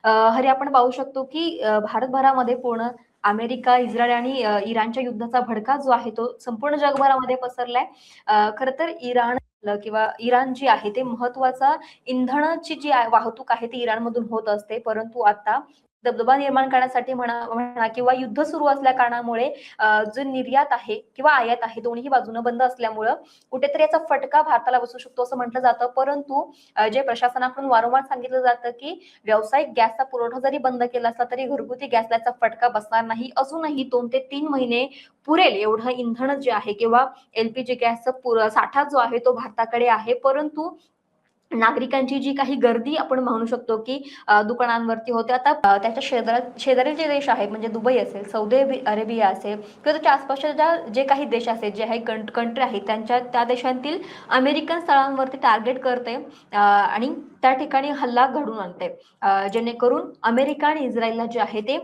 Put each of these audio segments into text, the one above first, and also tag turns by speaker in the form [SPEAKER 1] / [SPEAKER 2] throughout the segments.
[SPEAKER 1] हरी आपण पाहू शकतो की भारतभरामध्ये पूर्ण अमेरिका, इस्रायल आणि इराणच्या युद्धाचा भडका जो आहे तो संपूर्ण जगभरामध्ये पसरलाय. खरं तर इराण किंवा इराण जी आहे ते महत्वाचा इंधनाची जी वाहतूक आहे ती इराणमधून होत असते. परंतु आता दबदबा निर्माण करण्यासाठी म्हणा म्हणा किंवा युद्ध सुरू असल्या कारणामुळे जो निर्यात आहे किंवा आयात आहे दोन्ही बाजूनं बंद असल्यामुळं कुठेतरी याचा फटका भारताला बसू शकतो असं म्हटलं जातं. परंतु जे प्रशासनाकडून वारंवार सांगितलं जातं की व्यावसायिक गॅसचा पुरवठा जरी बंद केला असला तरी घरगुती गॅसला याचा फटका बसणार नाही. अजूनही 2 ते 3 महिने पुरेल एवढं इंधन जे आहे किंवा एल-पी-जी गॅसचा साठा जो आहे तो भारताकडे आहे. परंतु नागरिकांची जी काही गर्दी आपण म्हणू शकतो की दुकानांवरती होते. आता त्याच्या शेजारील जे देश आहेत म्हणजे दुबई असेल, सौदी अरेबिया असेल किंवा त्याच्या आसपासच्या जे काही देश आहेत, जे काही कंट्री आहेत त्या देशांतील अमेरिकन स्थळांवरती टार्गेट करते आणि त्या ठिकाणी हल्ला घडवून आणते. जेणेकरून अमेरिका आणि इस्रायलला जे आहे ते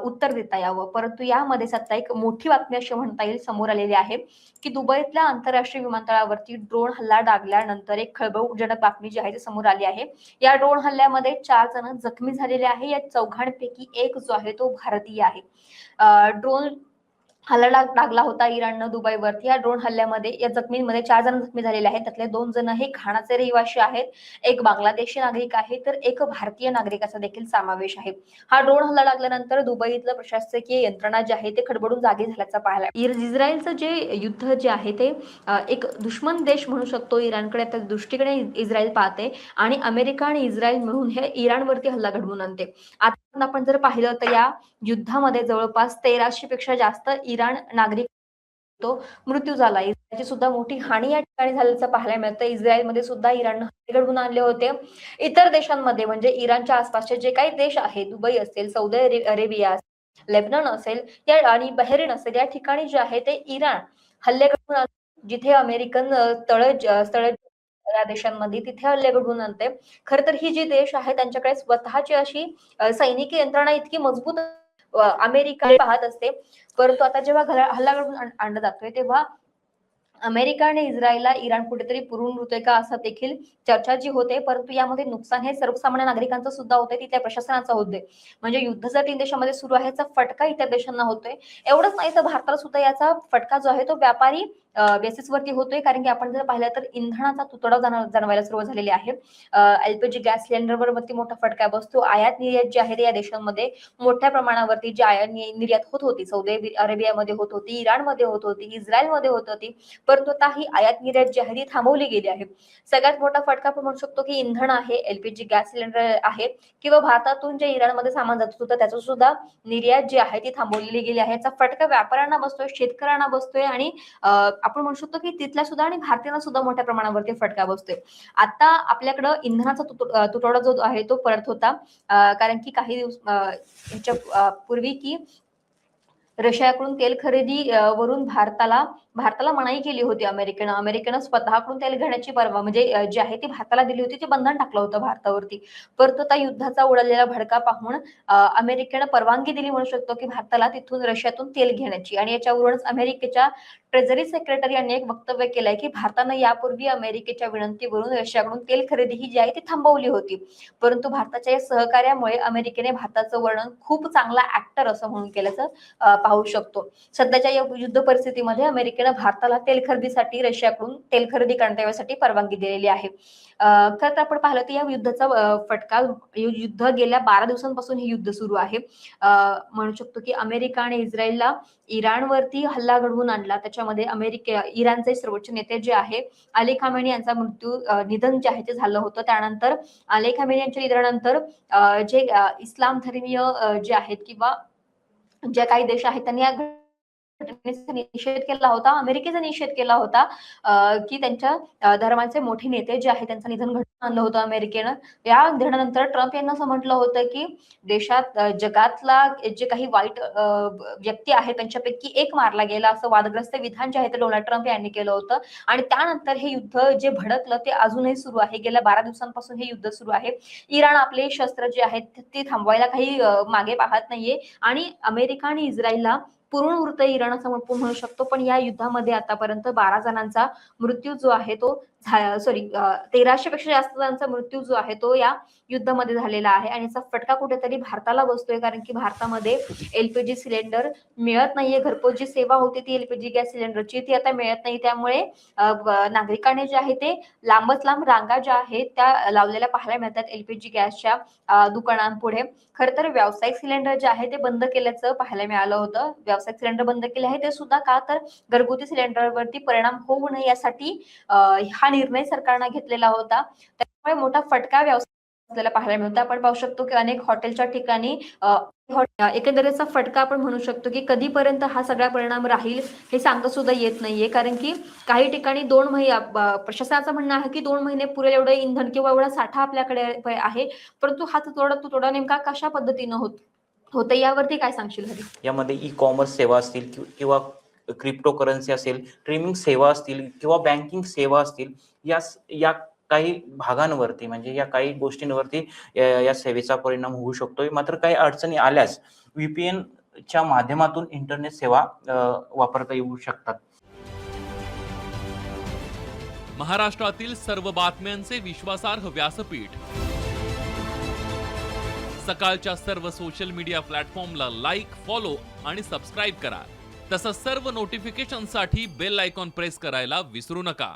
[SPEAKER 1] उत्तर देता यावं. परंतु यामध्येच आता एक मोठी बातमी अशी म्हणता येईल समोर आलेली आहे की दुबईतल्या आंतरराष्ट्रीय विमानतळावरती ड्रोन हल्ला डागल्यानंतर एक खळबळजनक बातमी जी आहे ती समोर आली आहे. या ड्रोन हल्ल्यामध्ये 4 जण जखमी झालेले आहे. या चौघांपैकी एक जो आहे तो भारतीय आहे. ड्रोन हल्ला लागला होता इराणनं दुबईवरती. या ड्रोन हल्ल्यामध्ये या जखमींमध्ये 4 जण जखमी झालेले आहेत. त्यातले 2 जण हे घानाचे रहिवासी आहेत. एक बांगलादेशी नागरिक आहे, तर एक भारतीय नागरिकाचा देखील समावेश आहे. हा ड्रोन हल्ला लागल्यानंतर दुबईतलं प्रशासकीय यंत्रणा जी आहे ते खडबडून जागी झाल्याचं पाहायला इस्रायलचं जे युद्ध जे आहे ते एक दुश्मन देश म्हणू शकतो इराणकडे. त्या दृष्टीकडे इस्रायल पाहते आणि अमेरिका आणि इस्रायल मिळून हे इराणवरती हल्ला घडवून आणते. आता आपण जर पाहिलं तर या युद्धामध्ये जवळपास 1300 पेक्षा जास्त इराण नागरिक तो मृत्यू झाला. इस्रायलची सुद्धा मोठी हानी या ठिकाणी झाल्याचं पाहायला मिळतं. इस्रायलमध्ये सुद्धा इराणनं हल्ले घडवून आणले होते. इतर देशांमध्ये म्हणजे इराणच्या आसपासचे जे काही देश आहेत, दुबई असेल, सौदी अरेबिया, लेबनन असेल आणि बहरीन असेल, या ठिकाणी जे आहे ते इराण हल्ले घडवून जिथे अमेरिकन स्थळ या देशांमध्ये तिथे हल्ले घडवून आणते. खरं तर ही जी देश आहे त्यांच्याकडे स्वतःची अशी सैनिकी यंत्रणा इतकी मजबूत अमेरिका पाहत असते. परंतु आता जेव्हा हल्ला घडवून आणला जातोय तेव्हा अमेरिका आणि इस्रायलला इराण कुठेतरी पुरून उरतोय का असं देखील चर्चा जी होते. परंतु यामध्ये नुकसान हे सर्वसामान्य नागरिकांचं सुद्धा होतंय, तिथल्या प्रशासनाचं होतंय. म्हणजे युद्ध जर 3 देशांमध्ये सुरू आहे याचा फटका इतर देशांना होतोय. एवढंच नाही तर भारताला सुद्धा याचा फटका जो आहे तो व्यापारी बेसिसवरती होतोय. कारण की आपण जर पाहिलं तर इंधनाचा तुटवडा जाणवायला सुरुवात झालेली आहे. एलपीजी गॅस सिलेंडरवर वरती मोठा फटका बसतो. आयात निर्यात जी आहे या देशांमध्ये मोठ्या प्रमाणावरती जी आयात निर्यात होत होती, सौदी अरेबियामध्ये होत होती, इराणमध्ये होत होती, इस्रायलमध्ये होत होती. परंतु आता ही आयात निर्यात जी आहे ती थांबवली गेली आहे. सगळ्यात मोठा फटका आपण म्हणू शकतो की इंधन आहे, एलपीजी गॅस सिलेंडर आहे किंवा भारतातून जे इराणमध्ये सामान जात होतं त्याचं सुद्धा निर्यात जी आहे ती थांबवलेली गेली आहे. याचा फटका व्यापाऱ्यांना बसतोय, शेतकऱ्यांना बसतोय आणि आपण म्हणू शकतो की तिथल्या सुद्धा आणि भारतीयांना सुद्धा मोठ्या प्रमाणावरती फटका बसतोय. आता आपल्याकडं इंधनाचा तुटवडा जो आहे तो पडत होता. कारण की काही दिवस पूर्वी की रशियाकडून तेल खरेदी वरून भारताला मनाई केली होती अमेरिकेनं. अमेरिकेनं स्वतःकडून तेल घेण्याची परवा म्हणजे जी आहे ती भारताला दिली होती. ते बंधन टाकलं होतं भारतावरती. परंतु त्या युद्धाचा उडालेला भडका पाहून अमेरिकेनं परवानगी दिली म्हणू शकतो की भारताला तिथून रशियातून तेल घेण्याची आणि याच्यावरूनच अमेरिकेच्या ट्रेझरी सेक्रेटरी यांनी एक वक्तव्य केलंय की भारतानं यापूर्वी अमेरिकेच्या विनंतीवरून रशियाकडून तेल खरेदी ही जी आहे ती थांबवली होती. परंतु भारताच्या या सहकार्यामुळे अमेरिकेने भारताचं वर्णन खूप चांगला ऍक्टर असं म्हणून केल्याचं पाहू शकतो. सध्याच्या या युद्ध परिस्थितीमध्ये अमेरिकेनं भारताला तेल खरेदीसाठी रशियाकडून तेल खरेदी करण्यासाठी परवानगी दिलेली आहे. खरं तर आपण पाहिलं तर या युद्धाचा फटका युद्ध गेल्या 12 दिवसांपासून हे युद्ध सुरू आहे. म्हणू शकतो की अमेरिका आणि इस्रायलला इराणवरती हल्ला घडवून आणला. त्याच्यामध्ये इराणचे सर्वोच्च नेते जे आहे अली खामेनी यांचा निधन जे आहे ते झालं होतं. त्यानंतर अली खामेनी यांच्या निधनानंतर जे इस्लाम धर्मीय जे आहेत किंवा ज्या काही देश आहेत त्यांनी या घटनेचा निषेध केला होता. अमेरिकेचा निषेध केला होता की त्यांच्या धर्माचे मोठे नेते जे आहेत त्यांचं निधन घडवून आणलं होतं अमेरिकेनं. या निधनानंतर ट्रम्प यांना असं म्हटलं होतं की देशात जगातला जे काही वाईट व्यक्ती आहेत त्यांच्यापैकी एक मारला गेला असं वादग्रस्त विधान जे आहे ते डोनाल्ड ट्रम्प यांनी केलं होतं. आणि त्यानंतर हे युद्ध जे भडकलं ते अजूनही सुरू आहे. गेल्या 12 दिवसांपासून हे युद्ध सुरू आहे. इराण आपले शस्त्र जे आहेत ते थांबवायला काही मागे पाहत नाहीये आणि अमेरिका आणि इस्रायलला पुरून उरतं इराण असं म्हणू शकतो. पण या युद्धामध्ये आतापर्यंत 12 जणांचा मृत्यू जो आहे तो सॉरी 1300 पेक्षा जास्त जणांचा मृत्यू जो आहे तो या युद्धामध्ये झालेला आहे आणि याचा फटका कुठेतरी भारताला बसतोय कारण की भारतामध्ये एलपीजी सिलेंडर मिळत नाहीये. घरपोच जी सेवा होती ती एलपीजी गॅस सिलेंडरची ती आता मिळत नाही. त्यामुळे नागरिकांनी जे आहे ते लांबच लांब रांगा ज्या आहेत त्या लावलेल्या पाहायला मिळतात एलपीजी गॅसच्या दुकानांपुढे. खरं तर व्यावसायिक सिलेंडर जे आहे ते बंद केल्याचं पाहायला मिळालं होतं. व्यावसायिक सिलेंडर बंद केले आहे ते सुद्धा का तर घरगुती सिलेंडरवरती परिणाम होऊ नये यासाठी हा निर्णय सरकारनं घेतलेला होता. त्यामुळे मोठा फटका आपल्याला पाहायला मिळतो. आपण पाहू शकतो की अनेक हॉटेलच्या ठिकाणी एकंदरीतचा फटका आपण म्हणू शकतो की कधीपर्यंत हा सगळा परिणाम राहील हे सांगता सुद्धा येत नाहीये. कारण की काही ठिकाणी 2 महिने प्रशासनाचं म्हणणं आहे की 2 महिने पुरेल एवढं इंधन किंवा एवढा साठा आपल्याकडे आहे. परंतु हा तुटवडा नेमका कशा पद्धतीनं होतं यावरती काय सांगशील हरी?
[SPEAKER 2] यामध्ये ई-कॉमर्स सेवा असतील किंवा क्रिप्टोकरन्सी असेल, स्ट्रीमिंग सेवा असतील किंवा बँकिंग सेवा असतील, या काही भागांवरती म्हणजे या काही गोष्टींवरती या सेवेचा परिणाम होऊ शकतो. मात्र काही अडचणी आल्यास व्हीपीएनच्या माध्यमातून इंटरनेट सेवा वापरता येऊ शकतात.
[SPEAKER 3] महाराष्ट्रातील सर्व बातम्यांचे विश्वासार्ह व्यासपीठ. सकाळच्या सर्व सोशल मीडिया प्लॅटफॉर्मला लाईक, फॉलो आणि सबस्क्राईब करा. तसंच सर्व नोटिफिकेशनसाठी बेल आयकॉन प्रेस करायला विसरू नका.